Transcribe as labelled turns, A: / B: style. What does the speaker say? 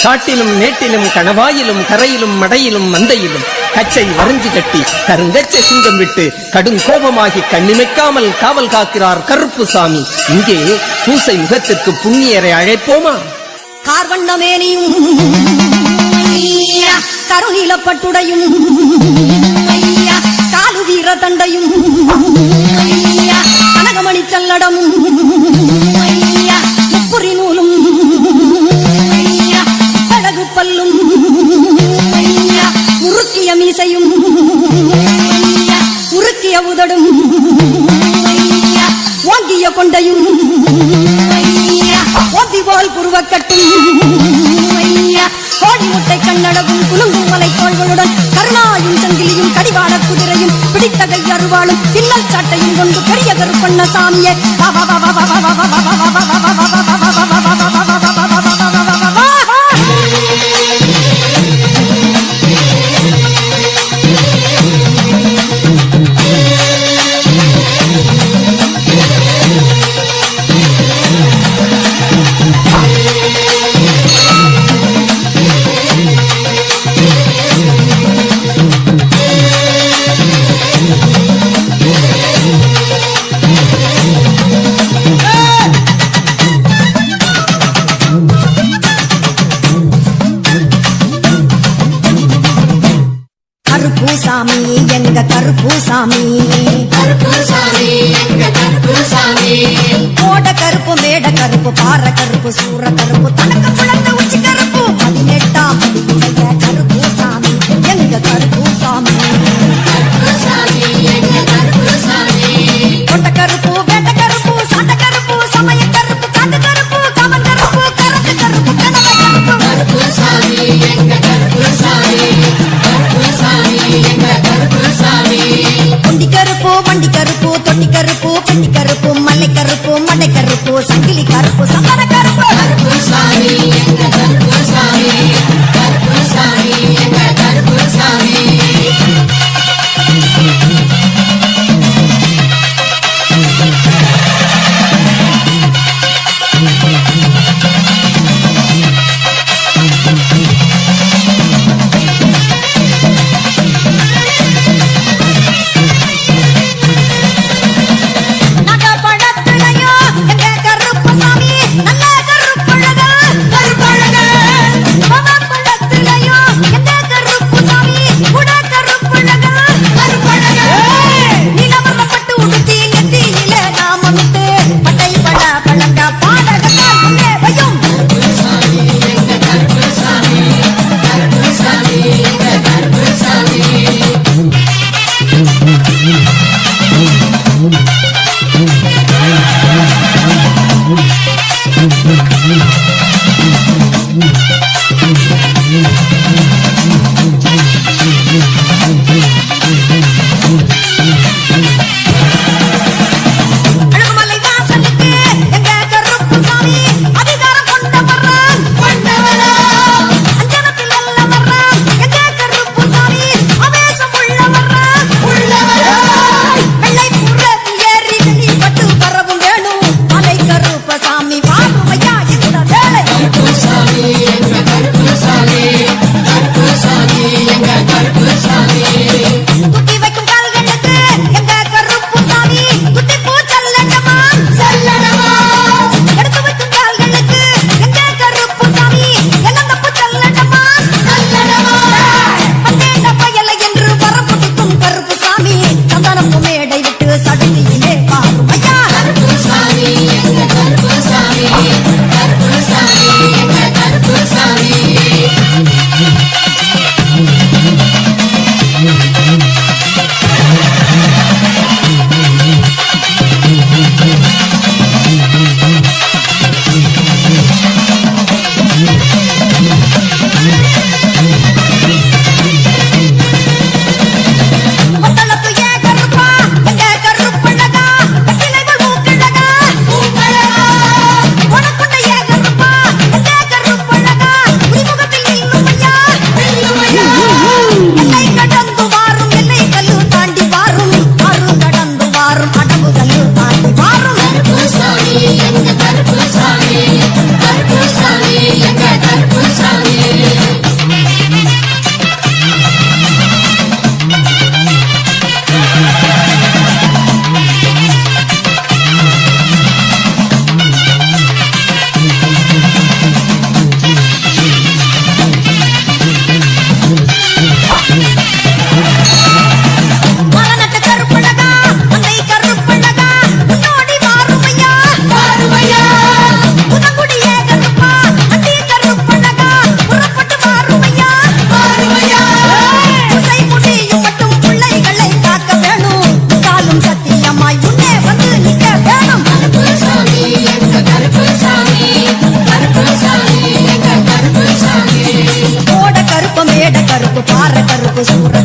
A: காட்டிலும் மேட்டிலும் கணவாயிலும் கரையிலும் மடையிலும் மந்தையிலும் கச்சை வரைஞ்சு கட்டி கருங்கச்சை சிங்கம் விட்டு கடும் கோபமாகி கண்ணிமைக்காமல் காவல் காக்கிறார் கருப்பு சாமி. இங்கே பூசை முகத்திற்கு புண்ணியரை அழைப்போமா?
B: கார்வண்ணமேனியும் கருநீலப்பட்டுடையும் காலு வீர தண்டையும் கனகமணி சல்லடமும் முப்புரி நூலும் அழகு பல்லும் உருக்கிய மீசையும் உருக்கிய உதடும் ஓங்கிய கொண்டையும் ஓந்தி போல் புருவக்கட்டும் கோடி முட்டை கண்ணடவும் குலுங்கும் மலை தோள்களுடன் கருணாயும் சங்கிலியும் கடிவாள குதிரையும் பிடித்த கை அருவாளும் பின்னல் சாட்டையும் கொண்டு பெரிய கருப்பண்ண சாமியே சாமி எங்க கருப்பு சாமி, கருப்பு சாமி எங்க கருப்பு சாமி. கோட கருப்பு மேட கருப்பு பாற கருப்பு சூற கருப்பு தனக்கு புலந்த உச்சி கருப்பு 18ஆம் படியுடைய கருப்பு சாமி எங்க கருப்பு சாமி, கருப்பு சாமி எங்க கருப்பு சாமி. கொண்ட கருப்பு வேட்ட கருப்பு சாண்ட கருப்பு சமய கருப்பு காண்டு கருப்பு காமன் கருப்பு கரத்து கருப்பு கனவ கருப்பு கருப்பு சாமி எங்க கருப்பு சாமி, கருப்பு சாமி எங்க கருப்பு சாமி. குண்டி கருப்பு வண்டி கருப்பு தொட்டி கருப்பு பெட்டி கருப்பு மல்லை கருப்பு மடை கருப்பு சங்கிலி கருப்பு சந்தன கருப்பு கருப்பு சாமி எங்க கருப்பு சாமி, கருப்பு சாமி எங்க கருப்பு சாமி. Yeah. கருப்பு சூர